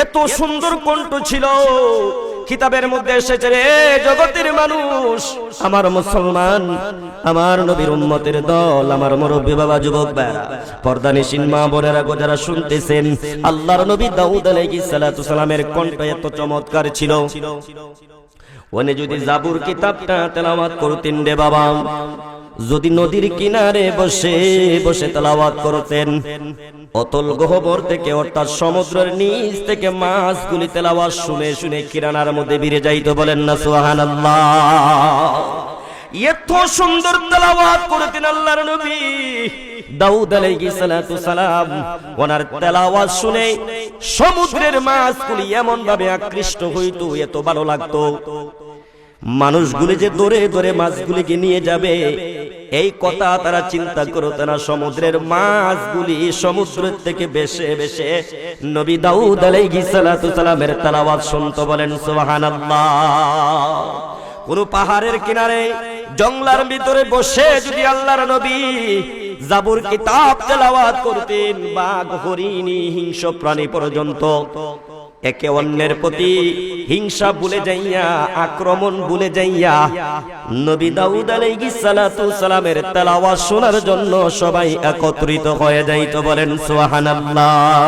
এত সুন্দর কণ্ঠ ছিল। কিতাবের মধ্যে এসেছে, রে জগতের মানুষ, আমার মুসলমান, আমার নবীর উম্মতের দল, আমার মুরব্বী বাবা, যুবক ভাইরা, পর্দানিশীন মা বোনেরা যারা শুনতেছেন, আল্লাহর নবী দাউদ আলাইহিস সালাতু সালামের কণ্ঠ এত চমৎকার ছিল। উনি যদি জাবুর কিতাবটা তেলাওয়াত করতেন রে বাবা, যদি নদীর কিনারে বসে বসে তেলাওয়াত করতেন, অতল গহ্বর থেকে অর্থাৎ সমুদ্রের নিচ থেকে মাছগুলি তেলাওয়াত শুনে শুনে কিরানার মধ্যে ভিড়ে যাইতো। বলেন না সুবহানাল্লাহ। এত সুন্দর তেলাওয়াত করতেন আল্লাহর নবী দাউদ আলাইহিস সালাতু সালাম। ওনার তেলাওয়াত শুনে সমুদ্রের মাছগুলি এমন ভাবে আকৃষ্ট হইতো, এত ভালো লাগতো। মানুষগুলি যে দৌড়ে দৌড়ে মাছগুলিকে নিয়ে যাবে, এই কথা তারা চিন্তা করতো না। সমুদ্রের মাছগুলি সমুদ্রের থেকে বেশে বেশে নবী দাউদ আলাইহিস সালাতু সালামের তেলাওয়াত শুনতো। বলেন সুবহানাল্লাহ। কোন পাহাড়ের কিনারে জঙ্গলার ভিতরে বসে যদি আল্লাহর নবী জাবুর কিতাব তেলাওয়াত করতেন, বাঘ, হরিণ, হিংস্র প্রাণী পর্যন্ত একে অন্যের প্রতি হিংসা ভুলে যাইয়া, আক্রমণ ভুলে যাইয়া নবী দাউদ আলাইহিস সালাতু সালামের তেলাওয়াত শোনার জন্য সবাই একত্রিত হয়ে যাইত। বলেন সুবহানাল্লাহ।